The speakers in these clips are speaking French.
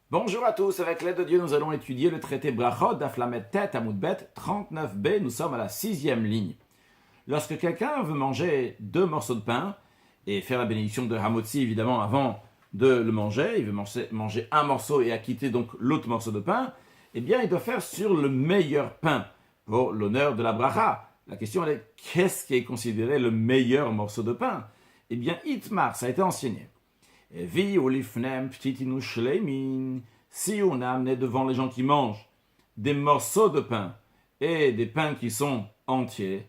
Bonjour à tous, avec l'aide de Dieu, nous allons étudier le traité Brachot d'Aflamet Tet Amoudbet 39b. Nous sommes à la 6e ligne. Lorsque quelqu'un veut manger 2 morceaux de pain et faire la bénédiction de Hamotzi, évidemment, avant de le manger, il veut manger un morceau et acquitter donc l'autre morceau de pain, eh bien, il doit faire sur le meilleur pain pour l'honneur de la bracha. La question est, qu'est-ce qui est considéré le meilleur morceau de pain? Eh bien, Itmar, ça a été enseigné. Si on a amené devant les gens qui mangent des morceaux de pain et des pains qui sont entiers,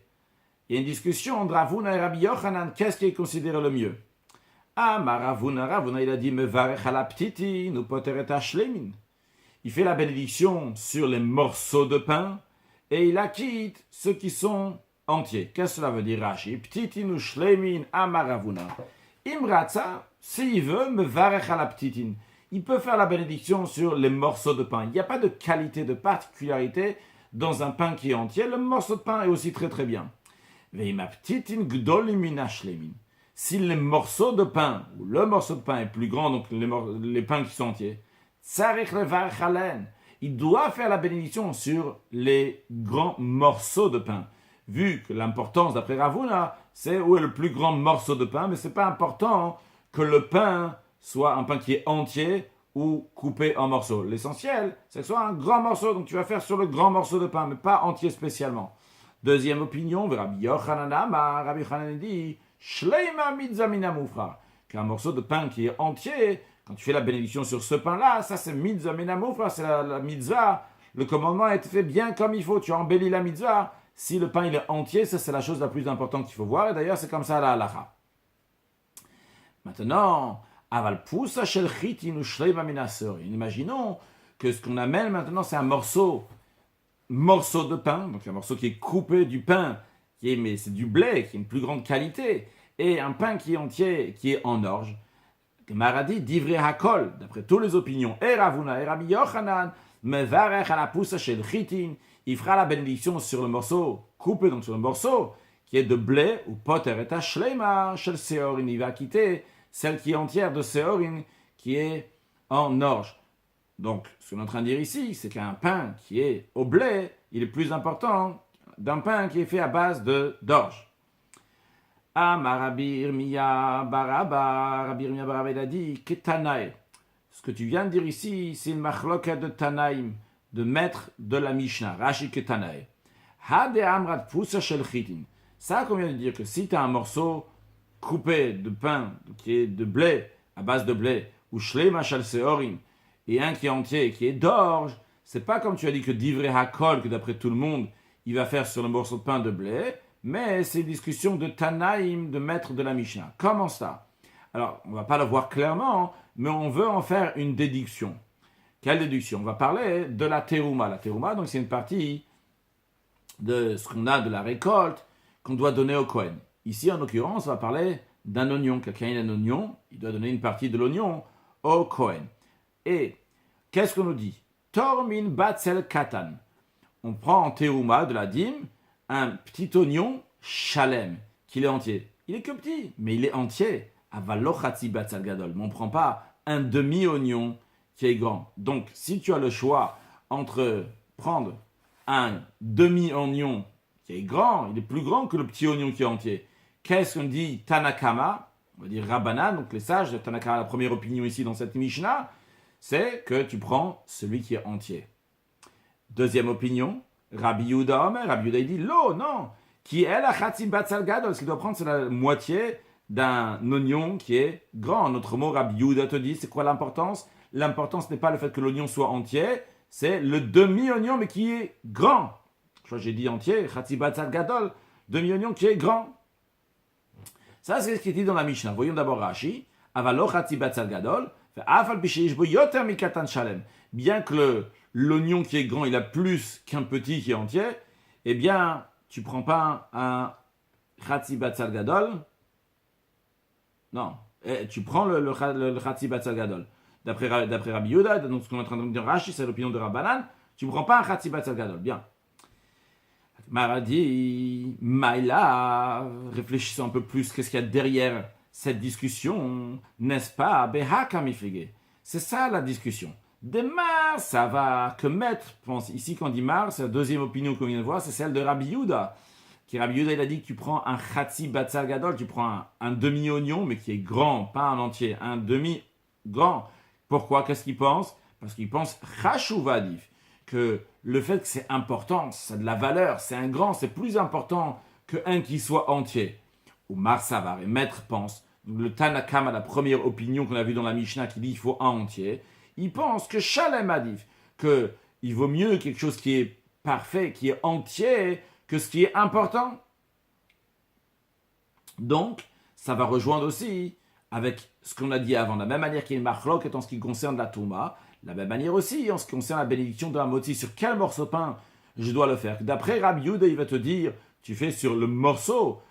il y a une discussion entre Ravuna et Rabbi Yochanan, qu'est-ce qui est considéré le mieux? Ravuna, il a dit, il fait la bénédiction sur les morceaux de pain et il acquitte ceux qui sont entiers. Qu'est-ce que cela veut dire, Rashi? Ptitinu shleimin amaravuna. Imratza, s'il veut, me varech à la ptitine. Il peut faire la bénédiction sur les morceaux de pain. Il n'y a pas de qualité, de particularité dans un pain qui est entier. Le morceau de pain est aussi très très bien. Veima ptitine gdolimina shleimin. Si les morceaux de pain, ou le morceau de pain est plus grand, donc les pains qui sont entiers, tsarich le varech alen. Il doit faire la bénédiction sur les grands morceaux de pain. Vu que l'importance, d'après Ravuna, c'est où est le plus grand morceau de pain, mais ce n'est pas important que le pain soit un pain qui est entier ou coupé en morceaux. L'essentiel, c'est que ce soit un grand morceau, donc tu vas faire sur le grand morceau de pain, mais pas entier spécialement. Deuxième opinion, Rabbi Yochanan Rabbi Yochanan dit, Shleima mitzamina mufra, qu'un morceau de pain qui est entier, quand tu fais la bénédiction sur ce pain-là, ça c'est mitzamina mufra, c'est la mitzvah, le commandement a été fait bien comme il faut, tu as embelli la mitzvah. Si le pain il est entier, ça c'est la chose la plus importante qu'il faut voir. Et d'ailleurs, c'est comme ça à la halacha. Maintenant, aval poussa shel chitin ou shleiba minasorin. Imaginons que ce qu'on amène maintenant, c'est un morceau de pain, donc un morceau qui est coupé du pain, mais c'est du blé, qui est une plus grande qualité, et un pain qui est entier, qui est en orge. Maradi divrei hakol, d'après toutes les opinions, et Ravuna et Rabbi Yochanan, mevarech ala poussa shel chitin. Il fera la bénédiction sur le morceau coupé, donc sur le morceau qui est de blé ou poter et ashleima shel seorin. Il va quitter celle qui est entière de seorin, qui est en orge. Donc, ce qu'on est en train de dire ici, c'est qu'un pain qui est au blé, il est plus important d'un pain qui est fait à base d'orge. Rabbi Irmiya Baraba, il a dit Ketanae. Ce que tu viens de dire ici, c'est une machloka de Tanaïm, de maître de la Mishnah, Rashi Ketanae. Hade amrat poussa shel chitin. Ça, qu'on vient de dire que si tu as un morceau coupé de pain, qui est de blé, à base de blé, ou shleima shel seorim, et un qui est entier, qui est d'orge, c'est pas comme tu as dit que divrei hakol, que d'après tout le monde, il va faire sur le morceau de pain de blé, mais c'est une discussion de Tanaïm, de maître de la Mishnah. Comment ça? Alors, on va pas le voir clairement, mais on veut en faire une déduction. Quelle déduction? On va parler de la terouma. La terouma, donc c'est une partie de ce qu'on a de la récolte qu'on doit donner au Kohen. Ici, en l'occurrence, on va parler d'un oignon. Quelqu'un a un oignon, il doit donner une partie de l'oignon au Kohen. Et qu'est-ce qu'on nous dit? Tormin batzel katan. On prend en terouma de la dîme un petit oignon shalem, qu'il est entier. Il est que petit, mais il est entier. Avalochatzi batzel gadol. Mais on ne prend pas un demi-oignon qui est grand. Donc, si tu as le choix entre prendre un demi-oignon qui est grand, il est plus grand que le petit oignon qui est entier. Qu'est-ce qu'on dit Tanakama? On va dire Rabbanan, donc les sages de Tanakama, la première opinion ici dans cette Mishnah, c'est que tu prends celui qui est entier. Deuxième opinion, Rabbi Yehuda Omer, Rabbi Yehuda il dit, non, qui est la Chatzi Batzal Gadol, ce qu'il doit prendre c'est la moitié d'un oignon qui est grand. En autre mot, Rabbi Yehuda te dit, c'est quoi l'importance? L'importance n'est pas le fait que l'oignon soit entier, c'est le demi-oignon, mais qui est grand. Je crois que j'ai dit entier, Chatzi Batzal Gadol, demi-oignon qui est grand. Ça, c'est ce qui est dit dans la Mishnah. Voyons d'abord Rashi. Avalo Chatzi Batzal Gadol, Afal Bisheish Bo Yoter Mikatan Shalem. Bien que l'oignon qui est grand, il a plus qu'un petit qui est entier, eh bien, tu ne prends pas un Chatzi Batzal Gadol. Non, tu prends le Chatzi Batzal Gadol. D'après Rabbi Yehuda, donc ce qu'on est en train de dire Rashi, c'est l'opinion de Rabbanan, tu ne prends pas un Chatzi Batzal Gadol. Bien. Maradi, Maïla, réfléchissons un peu plus, qu'est-ce qu'il y a derrière cette discussion, n'est-ce pas? Behaka mifrige. C'est ça la discussion. Des Mar, ça va que mettre. Pense, ici, quand on dit Mar, c'est la deuxième opinion qu'on vient de voir, c'est celle de Rabbi Yehuda. Rabbi Yehuda, il a dit que tu prends un Chatzi Batzal Gadol, tu prends un demi-oignon, mais qui est grand, pas un entier, un demi-grand. Pourquoi? Qu'est-ce qu'il pense? Parce qu'il pense Chashuvadif, que le fait que c'est important, ça a de la valeur, c'est un grand, c'est plus important qu'un qui soit entier. Ou Marsavar, et Maître pense, le Tanakama, la première opinion qu'on a vue dans la Mishnah qui dit qu'il faut un entier, il pense que Shalem Adif, qu'il vaut mieux quelque chose qui est parfait, qui est entier, que ce qui est important. Donc, ça va rejoindre aussi avec ce qu'on a dit avant. De la même manière qu'il y a une marloquette en ce qui concerne la Touma, de la même manière aussi en ce qui concerne la bénédiction de la moti, sur quel morceau de pain je dois le faire. D'après Rabbi Yehuda, il va te dire, tu fais sur le morceau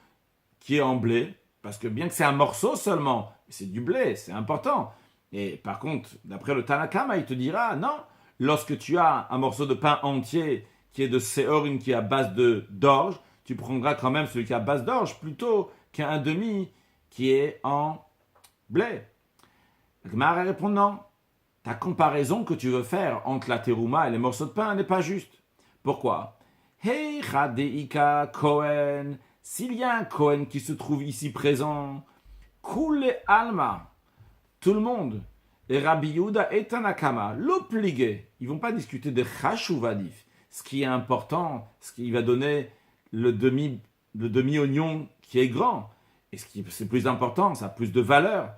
qui est en blé, parce que bien que c'est un morceau seulement, c'est du blé, c'est important. Et par contre, d'après le Tanakama, il te dira, non, lorsque tu as un morceau de pain entier qui est de séorin, qui est à base d'orge, tu prendras quand même celui qui est à base d'orge plutôt qu'un demi qui est en blé. La Gemara répond non. Ta comparaison que tu veux faire entre la terouma et les morceaux de pain n'est pas juste. Pourquoi? Hey, Chadeika Kohen, s'il y a un Kohen qui se trouve ici présent, Kule Alma, tout le monde, et Rabbi Yehuda et Tanakama, l'obligé, ils ne vont pas discuter de Chashuvadif, ce qui est important, ce qui va donner le demi-oignon qui est grand, et ce qui c'est plus important, ça a plus de valeur.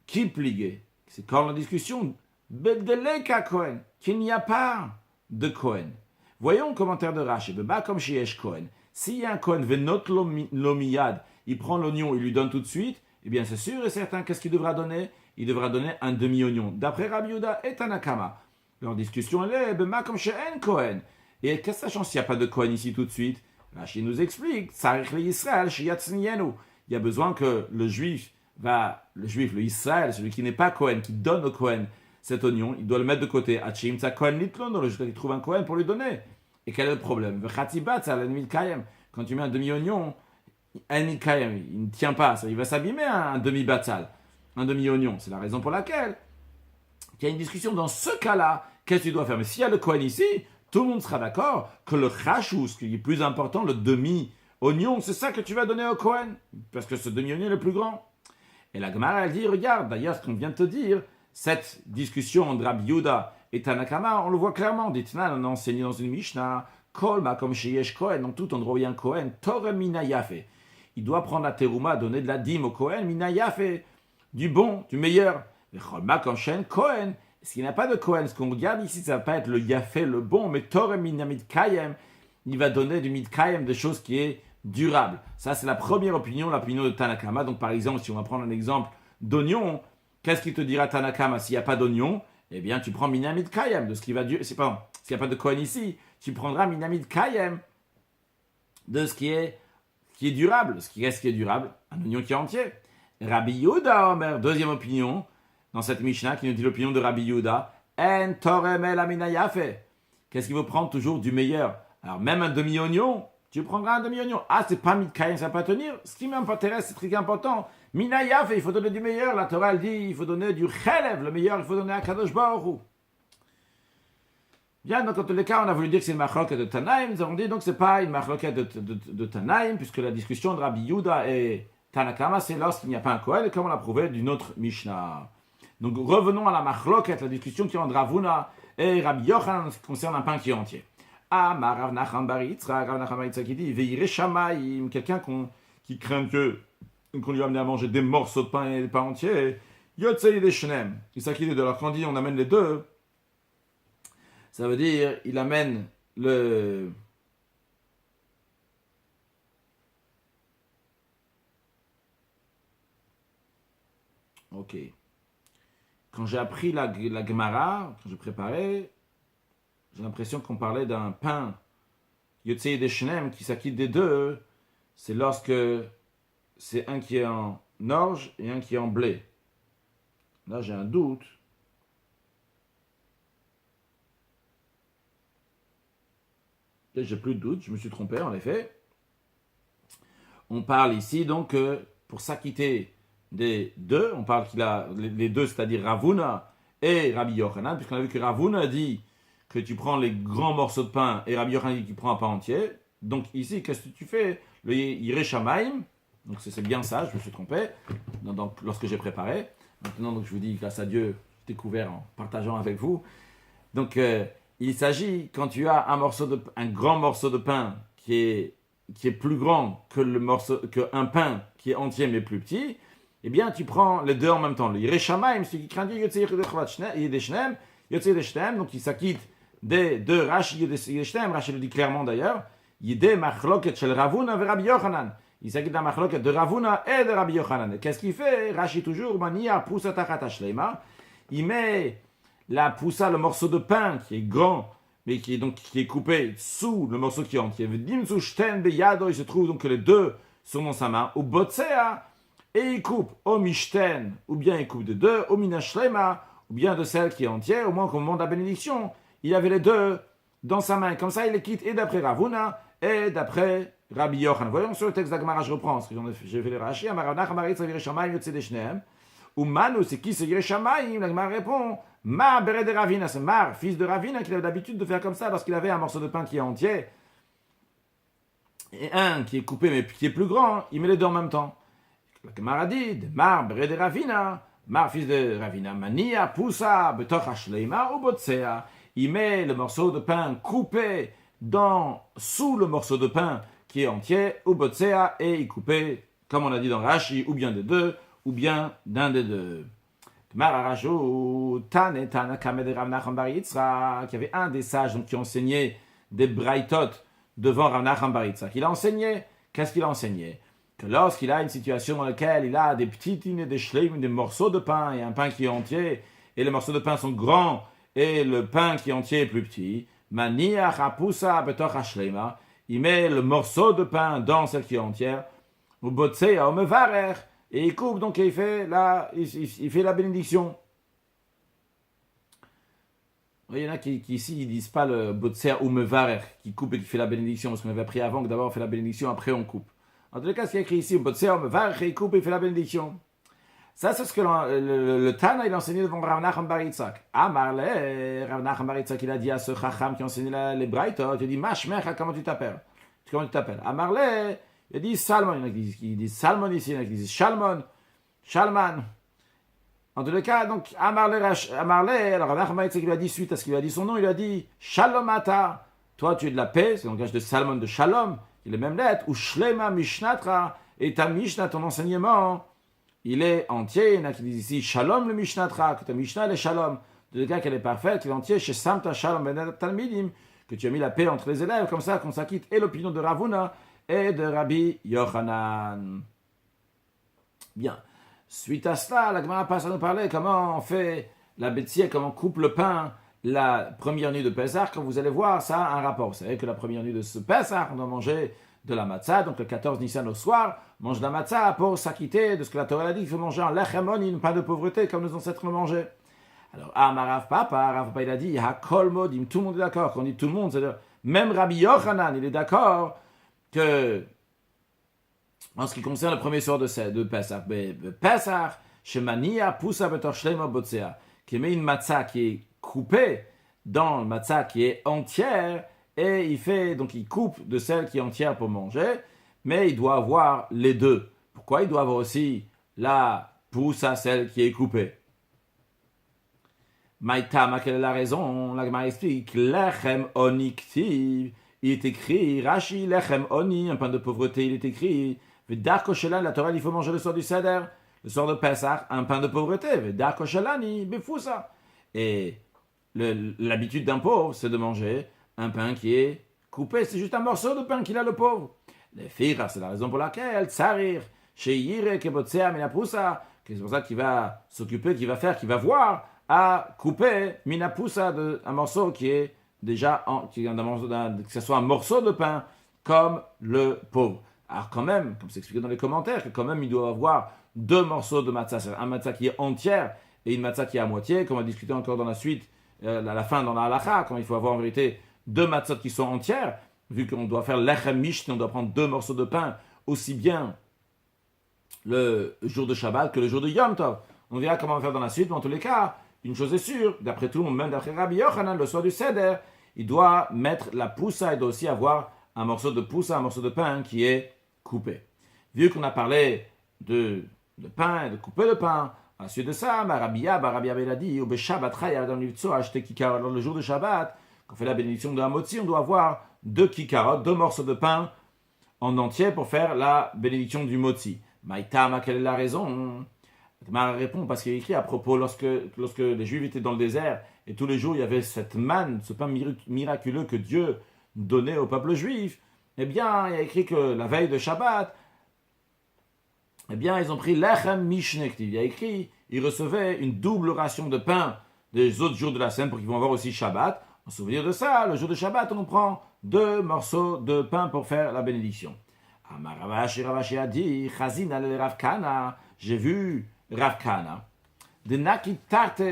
Qui pligué? C'est quand la discussion Bedeleka Kohen, qu'il n'y a pas de Kohen. Voyons le commentaire de Rashi, Beba comme Sheyesh Kohen. S'il y a un Kohen, Venot Lomiyad, il prend l'oignon, il lui donne tout de suite, eh bien c'est sûr et certain, qu'est-ce qu'il devra donner? Il devra donner un demi-oignon. D'après Rabbi Yehuda et Tanakama. Leur discussion, elle est Bema comme She'en Kohen. Et qu'est-ce que ça change s'il n'y a pas de Kohen ici tout de suite? Rashi nous explique, Tzarich le Yisrael, Shiyatznienu. Il y a besoin que le juif, le Israël, celui qui n'est pas Kohen, qui donne au Kohen cet oignon, il doit le mettre de côté. Achim tza Kohen litlon, jusqu'à qu'il trouve un Kohen pour lui donner. Et quel est le problème? Quand tu mets un demi-oignon, il ne tient pas, il va s'abîmer un demi-batzal, un demi-oignon. C'est la raison pour laquelle il y a une discussion dans ce cas-là. Qu'est-ce que tu dois faire? Mais s'il y a le Kohen ici, tout le monde sera d'accord que le chashou, ce qui est plus important, le demi-oignon, c'est ça que tu vas donner au Kohen, parce que ce demi-oignon est le plus grand. Et la Gemara, elle dit, regarde, d'ailleurs, ce qu'on vient de te dire, cette discussion entre Rabbi Yehuda et Tanakama, on le voit clairement. Ditnan, on a enseigné dans une Mishnah, Kolma, comme chez Yesh Kohen, dans tout endroit où il y a un Kohen, Torah Mina Yafe. Il doit prendre la terouma, donner de la dîme au Kohen, Mina Yafe, du bon, du meilleur. Et Kolma, comme chez Kohen, s'il n'y a pas de Kohen, ce qu'on regarde ici, ça va pas être le Yafe, le bon, mais Torah Mina Mitkayem, il va donner du Mitkayem, des choses qui est durable. Ça, c'est la première opinion, l'opinion de Tanakama. Donc, par exemple, si on va prendre un exemple d'oignon, qu'est-ce qu'il te dira Tanakama s'il n'y a pas d'oignon? Eh bien, tu prends Minamid Kayem, de ce qui va durer. C'est pas, s'il n'y a pas de Kohen ici, tu prendras Minamid Kayem de ce qui est durable. Ce qui reste qui est durable, un oignon qui est entier. Rabbi Yehuda Omer, deuxième opinion, dans cette Mishnah, qui nous dit l'opinion de Rabbi Yehuda, En Toremel Amina Yafe. Qu'est-ce qu'il veut prendre? Toujours du meilleur. Alors, même un demi-oignon, tu prendras un demi-oignon. Ah, c'est pas Midkayem, ça va pas tenir. Ce qui m'intéresse, c'est très important. Minayaf, il faut donner du meilleur. La Torah, elle dit, il faut donner du chelev. Le meilleur, il faut donner à Kadosh Baruch Hu. Bien, donc, en tous les cas, on a voulu dire que c'est une machloket de Tanaïm. Nous avons dit, donc, c'est pas une machloket de Tanaïm, puisque la discussion de Rabbi Yehuda et Tanakama, c'est lorsqu'il n'y a pas un Kohen, comme on l'a prouvé d'une autre Mishnah. Donc, revenons à la machloket, la discussion qui est entre Ravuna et Rabbi Yochanan, en ce qui concerne un pain qui est entier. Ah, Rav Nachman bar Yitzchak, Rav Nachman bar Yitzchak qui dit Veire Shamayim, quelqu'un qui craint qu'on lui a amené à manger des morceaux de pain et des pains entiers. Yotzei des Shnem. C'est ça qu'il dit. Alors quand on dit on amène les deux, ça veut dire il amène le. Ok. Quand j'ai appris la Gemara, quand j'ai préparé, j'ai l'impression qu'on parlait d'un pain Yotzei des Shnem qui s'acquitte des deux. C'est lorsque c'est un qui est en orge et un qui est en blé. Là, j'ai un doute. Là, j'ai plus de doute, je me suis trompé en effet. On parle ici donc pour s'acquitter des deux, on parle qu'il a les deux, c'est-à-dire Ravuna et Rabbi Yochanan, puisqu'on a vu que Rav Huna dit que tu prends les grands morceaux de pain et Rabbi Yochanan dit qu'il prend un pain entier. Donc ici, qu'est-ce que tu fais? Le Yireh Shamayim, donc c'est bien ça, je me suis trompé lorsque j'ai préparé. Maintenant, donc, je vous dis, grâce à Dieu, j'ai découvert en partageant avec vous. Donc, il s'agit, quand tu as un grand morceau de pain qui est plus grand qu'un pain qui est entier mais plus petit, eh bien, tu prends les deux en même temps. Le Yireh Shamayim, celui qui craint Dieu, donc il s'acquitte des deux Rashi Yidei Shneim, Rashi le dit clairement d'ailleurs, Yidei Machloket Shel Rav Huna ve Rabbi Yochanan. Il s'agit d'un Machloket de Rav Huna et de Rabbi Yochanan. Qu'est-ce qu'il fait? Rashi toujours, Mania Poussa Tachat Shleima. Il met la poussa, le morceau de pain qui est grand, mais qui est coupé sous le morceau qui est entier. Il se trouve donc que les deux sont dans sa main. Au Botsea, et il coupe au Mishten, ou bien il coupe de deux, au Minashlema, ou bien de celle qui est entière, au moins qu'au moment de la bénédiction, il avait les deux dans sa main. Comme ça, il les quitte et d'après Rav Huna et d'après Rabbi Yochanan. Voyons sur le texte d'Agmara, je reprends, parce que j'ai fait les Rashi. Ou Manu, c'est qui c'est Yireh Shamayim? L'Agmara répond, Mar Bered de Ravina, c'est Mar, fils de Ravina, qui avait l'habitude de faire comme ça lorsqu'il avait un morceau de pain qui est entier et un qui est coupé mais qui est plus grand, il met les deux en même temps. L'Agmara dit, Mar Bered de Ravina, Mar, fils de Ravina, Mania, Poussa, Betoch Hashleima ou Botsea. Il met le morceau de pain coupé sous le morceau de pain qui est entier, ou Botsea, et il coupait, comme on a dit dans Rashi, ou bien des deux, ou bien d'un des deux. Qui avait un des sages donc, qui enseignait des braïtot devant Rav Nachman bar Yitzhak. Il a enseigné, qu'est-ce qu'il a enseigné? Que lorsqu'il a une situation dans laquelle il a des petites des shleim, des morceaux de pain, et un pain qui est entier, et les morceaux de pain sont grands, et le pain qui est entier est plus petit, il met le morceau de pain dans celle qui est entière, ou botsea, ou mevarer, et il coupe, donc il fait la bénédiction. Il y en a qui ici, ils disent pas le botsea ou mevarer, qui coupe et qui fait la bénédiction, parce qu'on avait appris avant que d'abord on fait la bénédiction, après on coupe. En tous les cas, ce qui est écrit ici, botsea ou mevarer, il coupe et il fait la bénédiction. Ça, c'est ce que le Tana, il a enseigné devant Rav Nachman bar Yitzhak. Amarle, Rav Nachman bar Yitzhak, il a dit à ce Chacham qui enseignait les braïtot, il a dit, Mashmecha, comment tu t'appelles? Amarle, il a dit Salmon, il y en a qui disent Salmon ici, il y en a qui disent Shalman. En tous les cas, donc, Amarle, alors Rav Nachman bar Yitzhak, il a dit, suite à ce qu'il a dit son nom, il a dit Shalomata, toi tu es de la paix, c'est le langage de Salmon, de Shalom, il est même lettre, ou Shlema Mishnatra, et ta Mishnah, ton enseignement, il est entier. Il y en a qui disent ici Shalom le Mishnatra, que ta Mishnah elle est Shalom. De cas qu'elle est parfaite, qu'il est entier chez Samta Shalom ben Talmidim, que tu as mis la paix entre les élèves, comme ça qu'on s'acquitte et l'opinion de Rav Huna et de Rabbi Yochanan. Bien. Suite à cela, la Gemara passe à nous parler comment on fait la bêtise, comment on coupe le pain la première nuit de Pessah. Quand vous allez voir, ça a un rapport. Vous savez que la première nuit de ce Pessah, on doit manger de la matzah, donc le 14 Nissan au soir, mange de la matzah pour s'acquitter de ce que la Torah a dit, il faut manger un lechem oni, pas de pauvreté comme nos ancêtres le mangeaient. Alors, Rav Papa, il a dit, Hakol Modim, tout le monde est d'accord. Quand on dit tout le monde, c'est-à-dire, même Rabbi Yochanan, il est d'accord que, en ce qui concerne le premier soir de Pesach, Pesach, Shemania, Poussa, Betor Shlema, Botsea, qui met une matzah qui est coupée dans le matzah qui est entière, et il coupe de celle qui est entière pour manger, mais il doit avoir les deux. Pourquoi il doit avoir aussi la poussa, celle qui est coupée? Maïtama, quelle est la raison? La Gemara explique, Lechem oni ktiv, il est écrit, Rashi, Lechem oni, un pain de pauvreté, il est écrit, V'darko shelani, la Torah, il faut manger le soir du Seder, le soir de Pesach, un pain de pauvreté, V'darko shelani, befoussa. Et l'habitude d'un pauvre, c'est de manger un pain qui est coupé, c'est juste un morceau de pain qu'il a le pauvre. Les filles, c'est la raison pour laquelle Tsarir, chez Yire, Kebotsea, Minapoussa, c'est pour ça qu'il va s'occuper, qu'il va voir à couper Minapoussa, un morceau qui est déjà, que ce soit un morceau de pain, comme le pauvre. Alors quand même, comme c'est expliqué dans les commentaires, que quand même il doit avoir deux morceaux de matzah, c'est un matzah qui est entière et une matzah qui est à moitié, comme on va discuter encore dans la suite, à la fin dans la halakha, quand il faut avoir en vérité deux matzot qui sont entières, vu qu'on doit faire lechem mishti, on doit prendre deux morceaux de pain, aussi bien le jour de Shabbat que le jour de Yom Tov. On verra comment on va faire dans la suite, mais en tous les cas, une chose est sûre, d'après tout le monde, même d'après Rabbi Yochanan, le soir du Seder, il doit mettre la poussa, il doit aussi avoir un morceau de poussa, un morceau de pain qui est coupé. Vu qu'on a parlé de pain et de couper le pain, ensuite de ça, Rabbi Abba il a dit, le jour de Shabbat, quand on fait la bénédiction de Hamotzi, on doit avoir 2 kikarotes, 2 morceaux de pain en entier pour faire la bénédiction du Motzi. Maïtama, quelle est la raison? Mar répond parce qu'il écrit à propos, lorsque les Juifs étaient dans le désert, et tous les jours il y avait cette manne, ce pain miraculeux que Dieu donnait au peuple juif, eh bien, il y a écrit que la veille de Shabbat, eh bien, ils ont pris lechem mishnektiv. Il y a écrit, ils recevaient une double ration de pain des autres jours de la semaine pour qu'ils vont avoir aussi Shabbat. En souvenir de ça, le jour de Shabbat, on prend 2 morceaux de pain pour faire la bénédiction. Amar Ravashi a dit, Chazin al Rav Kana, j'ai vu Rav Kana, de Nakitarte,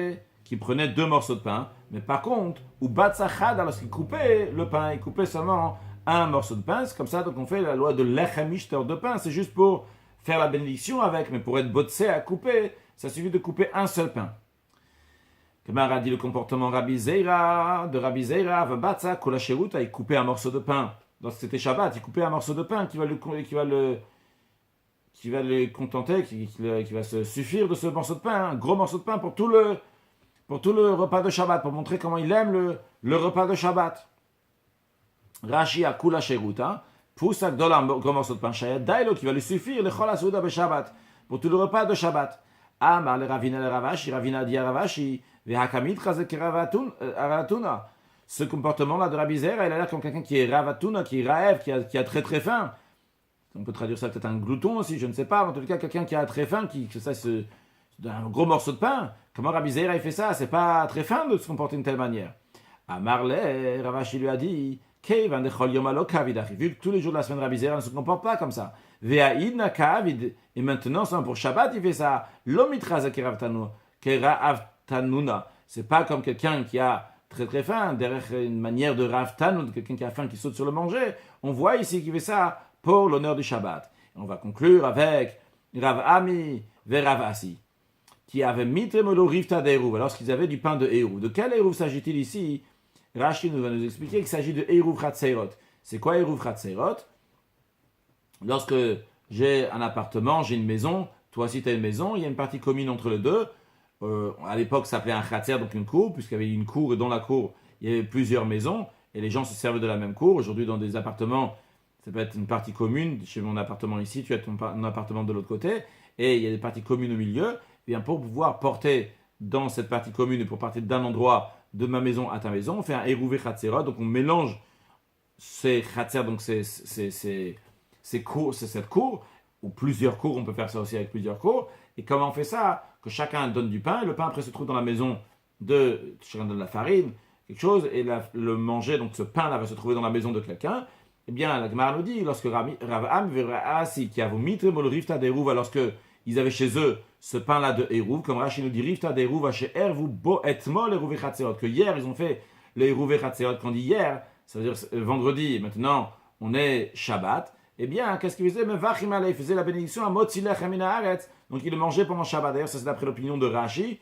qui prenait 2 morceaux de pain, mais par contre, ou Batsachad, lorsqu'il coupait le pain, il coupait seulement un morceau de pain, c'est comme ça, donc on fait la loi de lechem mishter de pain, c'est juste pour faire la bénédiction avec, mais pour être botsé à couper, ça suffit de couper un seul pain. Kamar a dit le comportement de Rabbi Zeira, Vabatsa, Kolasheruta, il coupait un morceau de pain. Lorsque c'était Shabbat, il coupait un morceau de pain qui va le contenter, qui va se suffire de ce morceau de pain, un gros morceau de pain pour tout le repas de Shabbat, pour montrer comment il aime le repas de Shabbat. Rashi a Kolasheruta, pousse un gros morceau de pain, Shayad Dailo, qui va lui suffire, le Chol Asouda be Shabbat, pour tout le repas de Shabbat. Amar le Ravina le Ravashi, Ravina dit à Ravashi, ce comportement-là de Rabbi Zera, il a l'air comme quelqu'un qui est ravatuna, qui est raève, qui a très très faim. On peut traduire ça peut-être un glouton aussi, je ne sais pas. En tout cas, quelqu'un qui a très faim, un gros morceau de pain. Comment Rabbi Zera il fait ça? C'est pas très fin de se comporter d'une telle manière. Amarle, Ravashi lui a dit, vu que tous les jours de la semaine Rabbi Zera ne se comporte pas comme ça. Et maintenant, pour Shabbat, il fait ça. Tanuna. C'est pas comme quelqu'un qui a très très faim, derrière une manière de Rav Tanoun, quelqu'un qui a faim qui saute sur le manger. On voit ici qu'il fait ça pour l'honneur du Shabbat. Et on va conclure avec Rav Ami ve Rav Asi, qui avait mitremolo rifta d'Eruv, lorsqu'ils avaient du pain de Eruv. De quel Eruv s'agit-il ici? Rashi nous va nous expliquer qu'il s'agit de Eruv Chatzeirot. C'est quoi Eruv Chatzeirot? Lorsque j'ai un appartement, j'ai une maison, toi aussi tu as une maison, il y a une partie commune entre les deux. À l'époque, ça s'appelait un khatser, donc une cour, puisqu'il y avait une cour et dans la cour, il y avait plusieurs maisons et les gens se servaient de la même cour. Aujourd'hui, dans des appartements, ça peut être une partie commune. Chez mon appartement ici, tu as ton appartement de l'autre côté et il y a des parties communes au milieu. Et bien, pour pouvoir porter dans cette partie commune et pour partir d'un endroit de ma maison à ta maison, on fait un eruvé khatserot. Donc, on mélange ces khatser, donc ces cours, c'est cette cour, ou plusieurs cours, on peut faire ça aussi avec plusieurs cours. Et comment on fait ça? Que chacun donne du pain, et le pain après se trouve dans la maison chacun donne de la farine, quelque chose, et le manger, donc ce pain-là va se trouver dans la maison de quelqu'un. Eh bien, la Gemara nous dit, lorsque Rav Am Asi, qui a vomi le rifta d'Eruv, lorsque ils avaient chez eux ce pain-là de Eruv, comme Rashi nous dit, rifta d'Eruv, chez Ervu bo etmol Eruv et Chatzeot, que hier ils ont fait les Eruv et Chatzeot, quand on dit hier, ça veut dire vendredi, et maintenant on est Shabbat. Eh bien, qu'est-ce qu'il faisait? Il faisait la bénédiction à Motzilech Amina Haaretz. Donc il le mangeait pendant Shabbat. D'ailleurs, ça c'est d'après l'opinion de Rashi,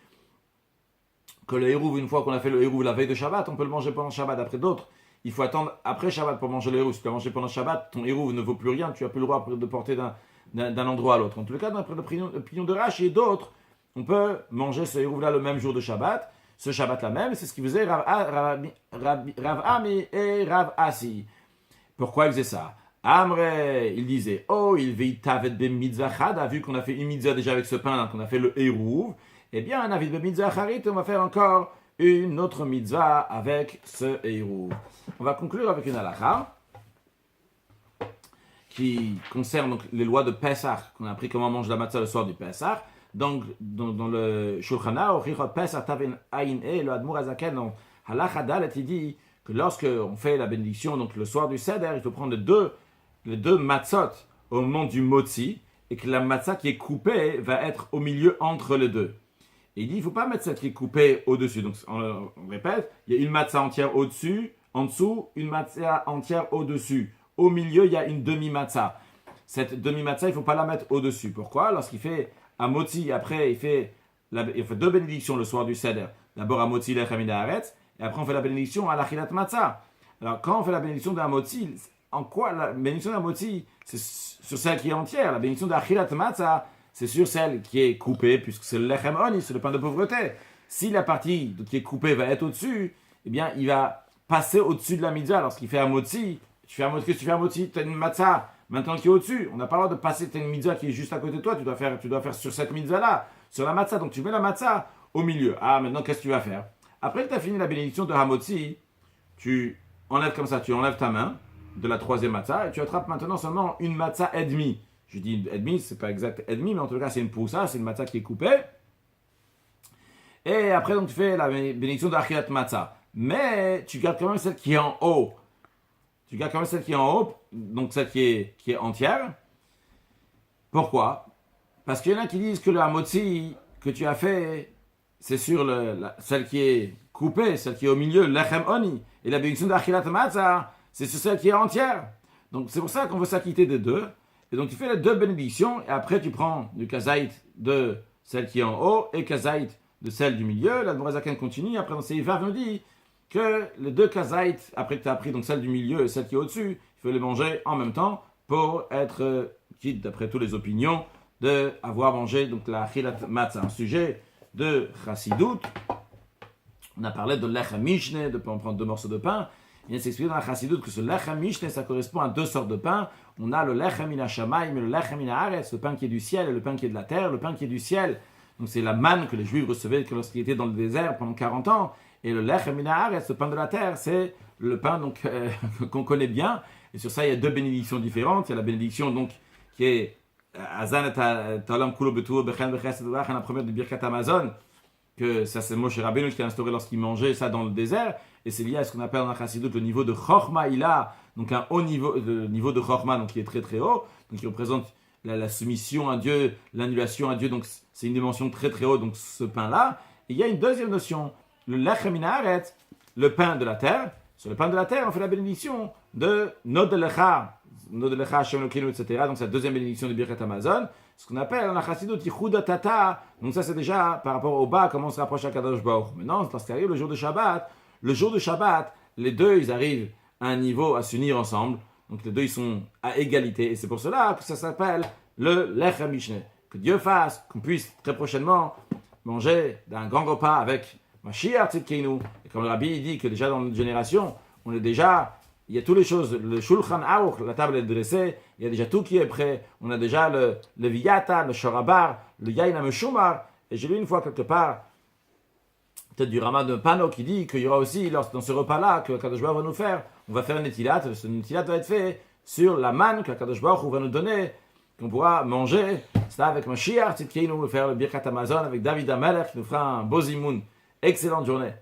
que le Hérouv, une fois qu'on a fait le Hérouv la veille de Shabbat, on peut le manger pendant Shabbat. Après d'autres, il faut attendre après Shabbat pour manger le Hérouv. Si tu l'as mangé pendant Shabbat, ton Hérouv ne vaut plus rien, tu n'as plus le droit de porter d'un endroit à l'autre. En tout cas, d'après l'opinion de Rashi et d'autres, on peut manger ce Hérouv là le même jour de Shabbat, ce Shabbat là même, c'est ce qu'il faisait Rav Ami et Rav Asi. Pourquoi il faisait ça? Amre, il disait, il vit tavet be mitzvah chada, vu qu'on a fait une mitzvah déjà avec ce pain, qu'on a fait le Hérouv, eh bien, on a fait be mitzvah charit, on va faire encore une autre mitzvah avec ce Hérouv. On va conclure avec une halakha qui concerne donc les lois de Pesach, qu'on a appris comment on mange la matzah le soir du Pesach. Donc, dans le Shulchan Aruch, Pesach taven ayin le Admur Azaken, dans halakha dalet, il dit que lorsque on fait la bénédiction, donc le soir du Seder, il faut prendre les deux matzot au moment du motzi, et que la matzah qui est coupée va être au milieu entre les deux. Et il dit, il ne faut pas mettre celle qui est coupée au-dessus. Donc, on répète, il y a une matzah entière au-dessus, en dessous, une matzah entière au-dessus. Au milieu, il y a une demi-matzah. Cette demi-matzah, il ne faut pas la mettre au-dessus. Pourquoi? Lorsqu'il fait un motzi, après, il fait il fait deux bénédictions le soir du Seder. D'abord à Motzi Lechem Min Haaretz, et après on fait la bénédiction à l'Achilat Matzah. Alors quand on fait la bénédiction de la Motzi, en quoi la bénédiction de la Motzi, c'est sur celle qui est entière. La bénédiction de l'Achilat Matzah, c'est sur celle qui est coupée, puisque c'est le Lechem Oni, c'est le pain de pauvreté. Si la partie qui est coupée va être au-dessus, eh bien il va passer au-dessus de la mitzvah. Lorsqu'il fait un Motzi, tu fais un Motzi, tu as une Matzah maintenant qui est au-dessus. On n'a pas le droit de passer, tu as une mitzvah qui est juste à côté de toi, tu dois faire sur cette mitzvah-là, sur la Matzah. Donc tu mets la Matzah au milieu. Ah, maintenant qu'est-ce que tu vas faire? Après que tu as fini la bénédiction de Hamotzi, tu enlèves comme ça, tu enlèves ta main de la troisième Matzah et tu attrapes maintenant seulement une Matzah et demi. Je dis et demi, c'est pas exact et demi, mais en tout cas c'est une poussa, c'est une Matzah qui est coupée. Et après donc tu fais la bénédiction de Achilat Matzah. Mais tu gardes quand même celle qui est en haut. Tu gardes quand même celle qui est en haut, donc celle qui est entière. Pourquoi? Parce qu'il y en a qui disent que le Hamotzi que tu as fait, c'est sur celle qui est coupée, celle qui est au milieu, l'Echem Oni. Et la bénédiction d'Achilat Matzah, c'est sur celle qui est entière. Donc c'est pour ça qu'on veut s'acquitter des deux. Et donc tu fais les deux bénédictions, et après tu prends du kazaït de celle qui est en haut, et kazaït de celle du milieu. La Mourazaken continue, après dans ses Ivar nous dit que les deux kazaït, après que tu as pris donc celle du milieu et celle qui est au-dessus, il faut les manger en même temps pour être quitte, d'après toutes les opinions, d'avoir mangé donc la Achilat Matzah. Un sujet de Chassidut. On a parlé de Lechem Mishne, de prendre deux morceaux de pain. Il s'explique dans la Chassidut que ce Lechem Mishne, ça correspond à deux sortes de pain. On a le Lechem Min HaShamayim et le Lechem Min Haaretz, le pain qui est du ciel et le pain qui est de la terre. Le pain qui est du ciel, donc c'est la manne que les Juifs recevaient lorsqu'ils étaient dans le désert pendant 40 ans. Et le Lechem Min Haaretz, le pain de la terre, c'est le pain donc, qu'on connaît bien. Et sur ça, il y a deux bénédictions différentes. Il y a la bénédiction donc qui est Azan et Talam Kulo Betuo Bechen Bechesed Vach, la première du Birkat Amazon, que ça c'est Moshe Rabbeinu qui a instauré lorsqu'il mangeait ça dans le désert, et c'est lié à ce qu'on appelle dans la Chassidut le niveau de Chochma Ila, donc un haut niveau, le niveau de Chochma, donc qui est très très haut, donc qui représente la soumission à Dieu, l'annulation à Dieu, donc c'est une dimension très très haute, donc ce pain-là. Et il y a une deuxième notion, le Lechem Min Haaretz, le pain de la terre. Sur le pain de la terre, on fait la bénédiction de Nodelecha, Nodelecha Hashem Elokeinu, etc. Donc c'est la deuxième bénédiction du Birkat Amazon. Ce qu'on appelle dans la Chassidut Yichud Tata. Donc ça c'est déjà par rapport au bas, comment on se rapproche à Kadosh Baruch. Maintenant, lorsqu'arrive le jour de Shabbat, les deux ils arrivent à un niveau à s'unir ensemble. Donc les deux ils sont à égalité. Et c'est pour cela que ça s'appelle le Lechem Mishne. Que Dieu fasse qu'on puisse très prochainement manger d'un grand repas avec Mashiach Tzidkeinu. Et comme le Rabbi dit que déjà dans notre génération, on est déjà, il y a toutes les choses, le Shulchan Aruch, la table est dressée, il y a déjà tout qui est prêt. On a déjà le Viyata, le Shorabar, le Yain Ameshumar. Et j'ai lu une fois quelque part, peut-être du Rama de Pano, qui dit qu'il y aura aussi, dans ce repas-là, que Kadosh Baruch va nous faire, on va faire un netilat. Ce netilat va être fait sur la manne que Kadosh Baruch va nous donner, qu'on pourra manger. C'est là avec Mashiach Tzidkeinu, faire le Birkat Amazon avec David Amelech, qui nous fera un beau zimoun. Excellente journée.